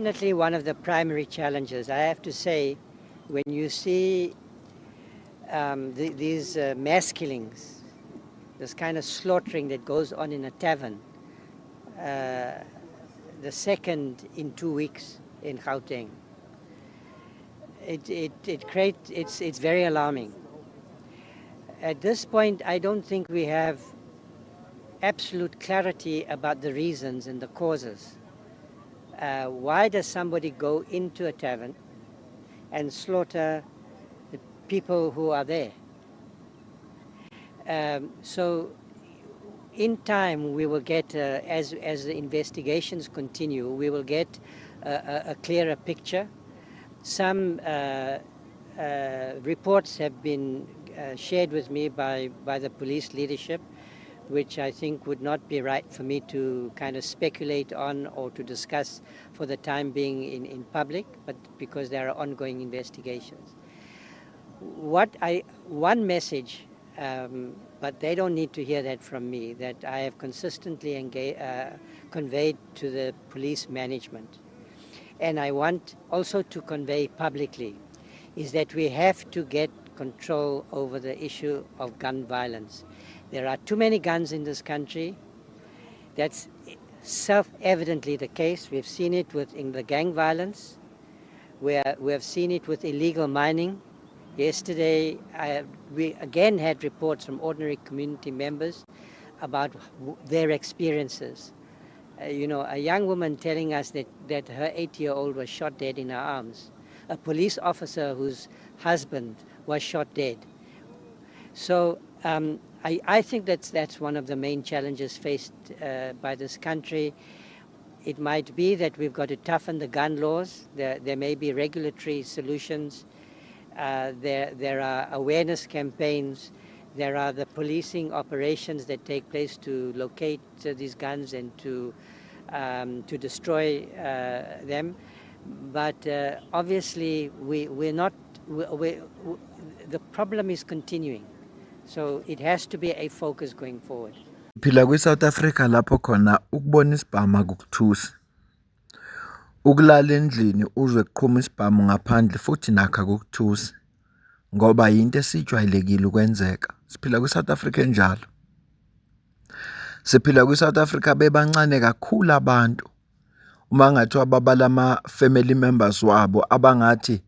definitely one of the primary challenges. I have to say, when you see these mass killings, this kind of slaughtering that goes on in a tavern, the second in 2 weeks in Gauteng, it's very alarming. At this point, I don't think we have absolute clarity about the reasons and the causes. Why does somebody go into a tavern and slaughter the people who are there? So in time, we will get, as the investigations continue, we will get a clearer picture. Some reports have been shared with me by the police leadership, which I think would not be right for me to kind of speculate on or to discuss for the time being in public, but because there are ongoing investigations. One message, but they don't need to hear that from me, that I have consistently conveyed to the police management, and I want also to convey publicly, is that we have to get control over the issue of gun violence. There are too many guns in this country. That's self-evidently the case. We've seen it in the gang violence. We have seen it with illegal mining. Yesterday, we again had reports from ordinary community members about their experiences. A young woman telling us that her 8-year-old was shot dead in her arms. A police officer whose husband was shot dead. So I think that's one of the main challenges faced by this country. It might be that we've got to toughen the gun laws. There may be regulatory solutions. There are awareness campaigns. There are the policing operations that take place to locate these guns and to destroy them. But obviously, the problem is continuing. So it has to be a focus going forward. Phila kwi-South Africa lapho khona ukubona isibhamu akukuthusi. Ukulala endlini uzwe kuqhuma isibhamu ngaphandle futhi nakho akukuthusi. Ngoba yinto esijwayelekile ukwenzeka. Siphila kwi-South Africa enjalo. Siphila kwi-South Africa bebancane kakhulu abantu. Uma ngathiwa babala ama-family members wabo abangathi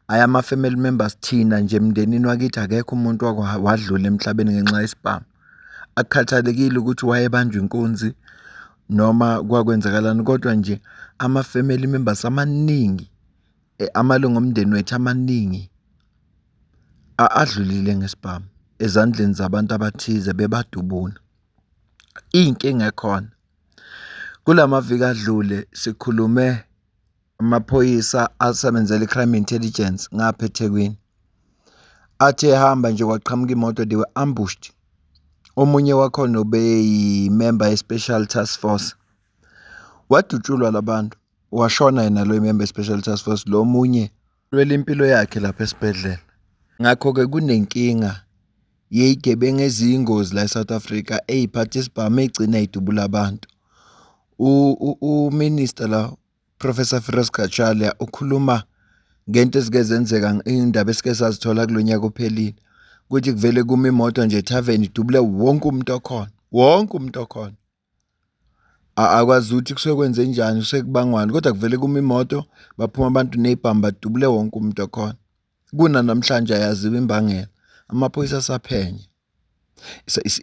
ama-family members thina nje emndenini wakithi akekho umuntu wadlula emhlabeni ngenxa yesibhamu. Akukhathalekile ukuthi wayebanjwe inkunzi noma kwakwenzakalani, kodwa nje ama-family members amaningi, amalungu omndeni wethu amaningi adlulile ngesibhamu ezandleni zabantu abathize bebadubuna. Inkinga ekhona kulamaviki adlule sikhulume amaphoyisa asebenzela i-crime intelligence ngapha eThekwini. Athe hamba nje kwaqhamuka imoto, they were ambushed. Omunye wakhona ubeyimember ye-special task force. Wadutshulwa labantu, washona yena lo member ye-special task force. Lo munye lwela impilo yakhe lapha esibhedlela. Ngakho-ke kunenkinga yeyigebengu eziyingozi la eSouth Africa ey'phatha isibhamu ey'gcina y'dubula abantu. Uminister la Professor Firoz Kachaliya ukhuluma ngento ezike zenzeka, indaba esike sazithola kulo nyaka ophelile, ukuthi kuvele kuma imoto nje tavern idubule wonke umuntu okhona. Akwazi ukuthi kusuke kwenze njani, kusuke kubangwani, kodwa kuvele kuma imoto baphuma abantu nezibhamu badubule wonke umuntu okhona. Kuna namhlanje ayaziwa imbangela, amaphoyisa asaphenya.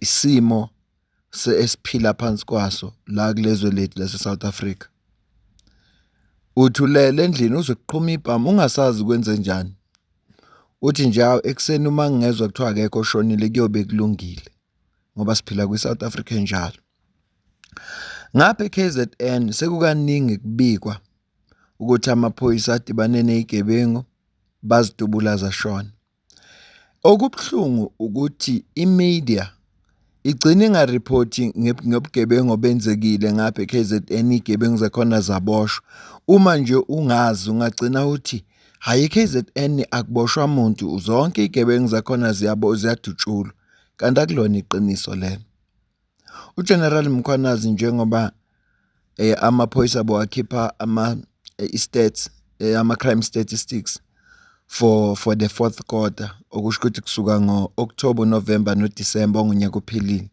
Isimo esiphila phansi kwaso la kulezwe lethu lase-South Africa. Uthulele endlini uzokuqhuma ibhamu ungasazi kwenze njani. Uthi nje ekuseni uma ngezwe kuthiwa akekho oshonile kuyobe kulungile, ngoba siphila kwi-South Africa njalo. Ngapha eKZN sekukaningi kubikwa ukuthi amaphoyisa adibane nezigebengu bazidubula zashona. Okubuhlungu ukuthi imedia igcina ingaripoti ngobugebengu obenzekile ngapha eKZN, izigebengu zakhona zaboshwa. Uma nje ungazi ungagcina uthi hayi eKZN akuboshwa muntu, zonke izigebengu zakhona ziyadutshulwa, kanti akulona iqiniso lelo. uGeneral Mkhwanazi njengoba amaphoyisa bowakhipha i-stats ama-crime statistics for the fourth quarter, okusho ukuthi kusuka ngo-October, November noDisemba ongonyaka ophelile.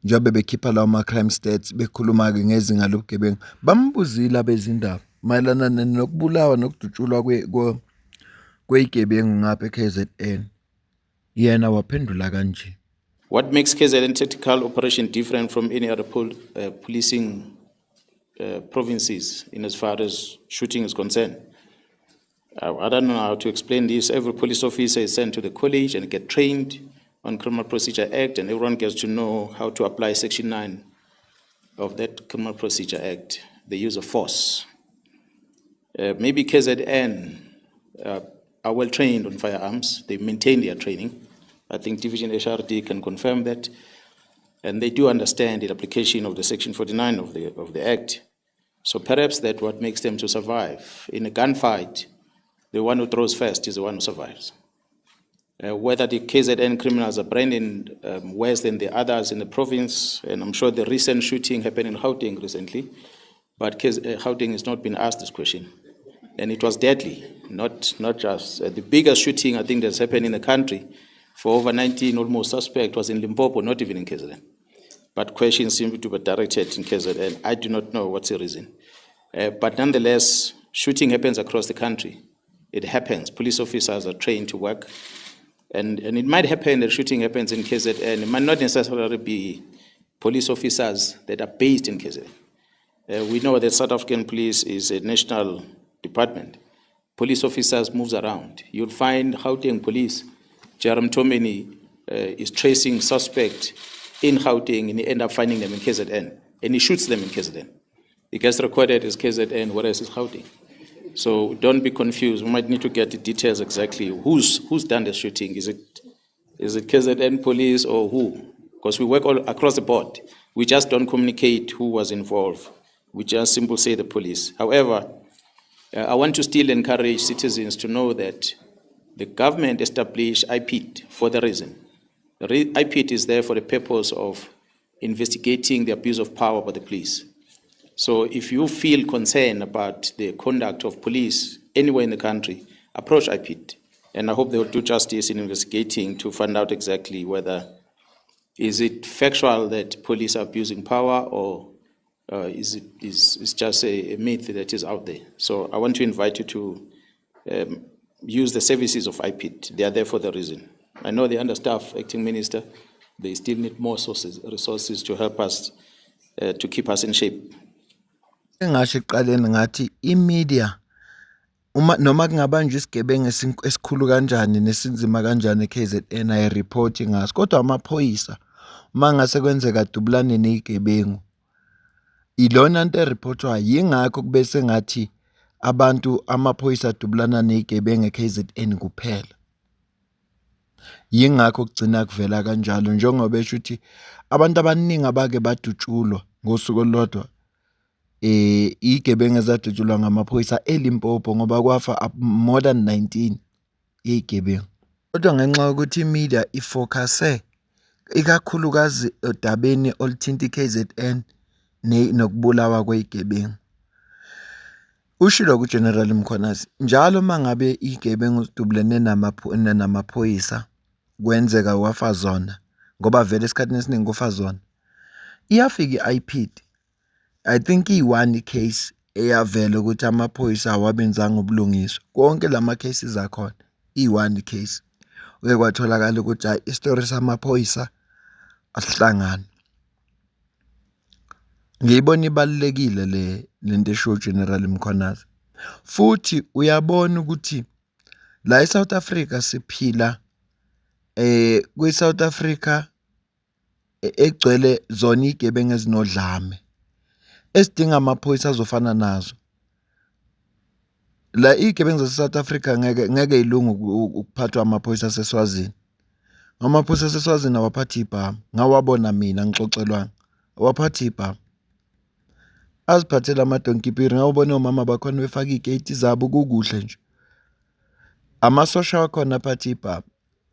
Njengoba bekhipha lawo ma-crime stats bekhuluma-ke ngezinga lobugebengu, bambuzile abezindaba mayelana nokubulawa nokudutshulwa kwey'gebengu ngapha e-KZN. Yena waphendula kanje. What makes KZN tactical operation different from any other policing provinces in as far as shooting is concerned? I don't know how to explain this. Every police officer is sent to the college and get trained on Criminal Procedure Act, and everyone gets to know how to apply Section 9 of that Criminal Procedure Act, the use of force. Maybe KZN are well trained on firearms. They maintain their training. I think Division HRD can confirm that. And they do understand the application of the Section 49 of the Act. So perhaps that's what makes them to survive. In a gunfight, the one who throws first is the one who survives. Whether the KZN criminals are branded worse than the others in the province, and I'm sure the recent shooting happened in Gauteng recently, but Gauteng has not been asked this question. And it was deadly, not just. The biggest shooting I think that's happened in the country for over 19 almost suspect was in Limpopo, not even in KZN. But questions seem to be directed in KZN. I do not know what's the reason. But nonetheless, shooting happens across the country. It happens. Police officers are trained to work. And it might happen that shooting happens in KZN. It might not necessarily be police officers that are based in KZN. We know that South African police is a national department. Police officers moves around. You'll find Gauteng police, Jerome Tomeni is tracing suspect in Gauteng, and he end up finding them in KZN, and he shoots them in KZN. It gets recorded as KZN, whereas it's Gauteng. So don't be confused. We might need to get the details exactly. Who's done the shooting? Is it KZN police or who? Because we work all across the board. We just don't communicate who was involved. We just simply say the police. However, I want to still encourage citizens to know that the government established IPIT for the reason. IPIT is there for the purpose of investigating the abuse of power by the police. So if you feel concerned about the conduct of police anywhere in the country, approach IPIT. And I hope they will do justice in investigating to find out exactly whether is it factual that police are abusing power, or is just a myth that is out there. So I want to invite you to use the services of IPIT. They are there for the reason. I know they're understaffed, Acting Minister. They still need more resources to help us, to keep us in shape. Engasho ekuqaleni ngathi imedia noma kungabanjwa isigebengu esikhulu kanjani nesinzima kanjani eKZN ayireport ngaso, kodwa amaphoyisa uma ngase kwenzeka dubulane nezigebengu ilona into ereportwayo. Yingakho kube sengathi abantu amaphoyisa adubulana nezigebengu eKZN kuphela. Yingakho kugcina kuvela kanjalo, njengoba besho ukuthi abantu abaningi abake badutshulwa ngosuku olodwa izigebengu ezadutshulwa ngamaphoyisa eLimpopo, ngoba kwafa more than 19 izigebengu. Kodwa ngenxa yokuthi imedia ifocuse ikakhulukazi odabeni oluthinta iKZN nokubulawa kwezigebengu, ushilo kuGeneral Mkhwanazi, njalo mangabe izigebengu zidubulene namaphoyisa kwenzeka wafa zona, ngoba vele esikhathini esiningi kufa zona, iyafika i-IPIT. I think iyi-one case eyavela ukuthi amaphoyisa awabenzanga ubulungiswa. Konke lama cases akhona iyi-one case uke kwatholakala ukuthi hayi isitori samaphoyisa asihlangani. Ngiyibona ibalulekile lento esho General Mkhwanazi. Futhi uyabona ukuthi la eSouth Africa siphila kwi-South Africa egcwele zona izigebengu ezinodlame esidinga amaphoyisa azofana nazo. La izigebengu zase-South Africa ngeke ilungu ukuphathwa amaphoyisa aseSwazini. Amaphoyisa aseSwazini awaphathi ibhamu, ngawabona mina ngixoxelwanga, awaphathi ibhamu. Aziphathela amadonkipiri, ngawubona omama bakhona befaka igate zabo kukuhle nje. Amasosha wakhona aphathi ibhamu.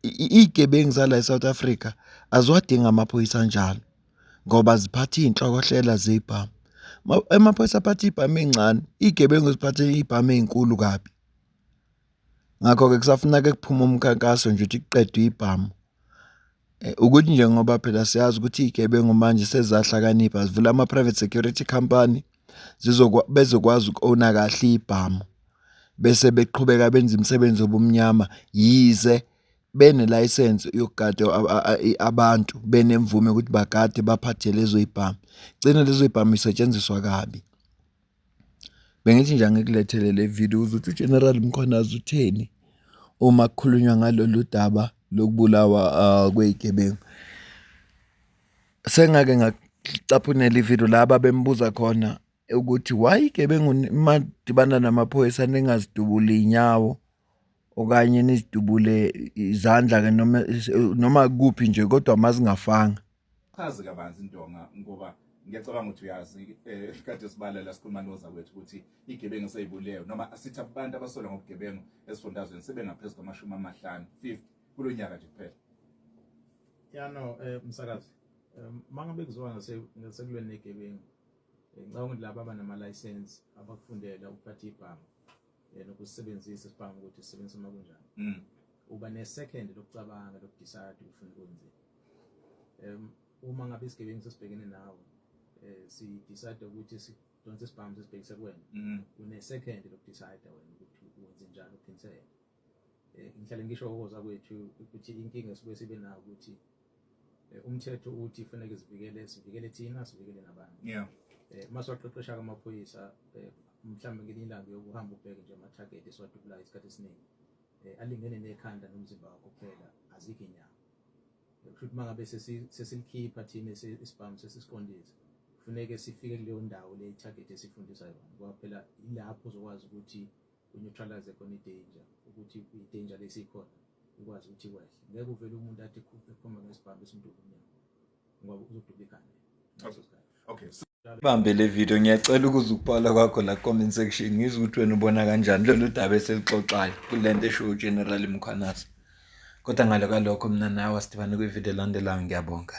Izigebengu zala eSouth Africa aziwadinga amaphoyisa njalo ngoba ziphatha iy'nhlokohlela zebhamu. Amaphoyisa aphathe ibhamu encane, igebengu ziphathe ibhamu ezinkulu kabi. Ngakho-ke kusafuneka kuphume umkhankaso nje ukuthi kuqedwe ibhamu. Ukuthi nje ngoba phela siyazi ukuthi igebengu manje sezahlakanipha zivula ama-private security company bezokwazi uku-owna kahle ibhamu bese beqhubeka benza imisebenzi obumnyama yize benelayisensi yokugada abantu benemvume ukuthi bagade baphathe lezo ibhamu. Gcina lezo ibhamu isetshenziswa kabi. Bengithi nje angikulethele le video ukuthi uGeneral Mkhwanazi utheni uma kukhulunywa ngalolu daba lokubulawa kwezigebengu. Sengake ngacaphunela ivideo laba bembuza khona ukuthi why igebengu madibana namaphoyisa ningazidubuli inyawo okanye nizidubule izandla ke noma kuphi nje kodwa mazingafanga. Chazi kabanzi Ndonga ngoba ngiyacabanga ukuthi uyazi kade sibalela sikhuluma noza kwethu ukuthi igebengu seyibulewe noma asithi abantu abasola ngobugebengu esifundazweni sebengaphezulu kwama-50 kulo nyaka nje kuphela. Msakazi mangabe kuzoba ngasekulweni negebengu ngicabanga ukuthi laba abanama-license abakufundela ukuphatha ibhamu nokusebenzisa isibhamu ukuthi sisebenzisa noma kunjani uba ne-second lokucabanga lokudecide ufuna ukwenze. Uma ngabe isigebengu sesibhekene nawe si-decide ukuthi sidonse isibhamu sesibhekise kuwena une-second lokudecide wena ukuthi wenze njani uphinisele. Ngihlale ngisho ukuza kwethu ukuthi inkinga esibuye sibe nayo ukuthi umthetho uthi kufanele sivikele thina sivikele nabanye. Masiwaqeqesha kamaphoyisa mhlawumbe ngelinye ilanga yokuhamba ubheke nje ama-target esiwadubulayo isikhathi esiningi alingene nekhanda nomzimba wakho kuphela azikho inyawo. Kusho ukuthi mangabe sesilikhipha thina isibhamu sesiqondise kufuneke sifike kuleyo ndawo le target esifundisa yona ngoba phela ilapho uzokwazi ukuthi uneutralize khona i-danger ukuthi i-danger lesikhona ikwazi ukuthi kwehle. Ngeke uvele umuntu athi ekhoma ngesibhamu esimdubu umnyango ngoba uzodubula ikhanda. Okay. Bambe le video ngiyacela ukuze ukubhala kwakho la comment section ngizwe ukuthi wena ubona kanjani lolu daba eselixoxayo kulento esho uGeneral Mkhwanazi. Kodwa ngalo kalokho mina nawe sidibane kwivideo elandelayo ngiyabonga.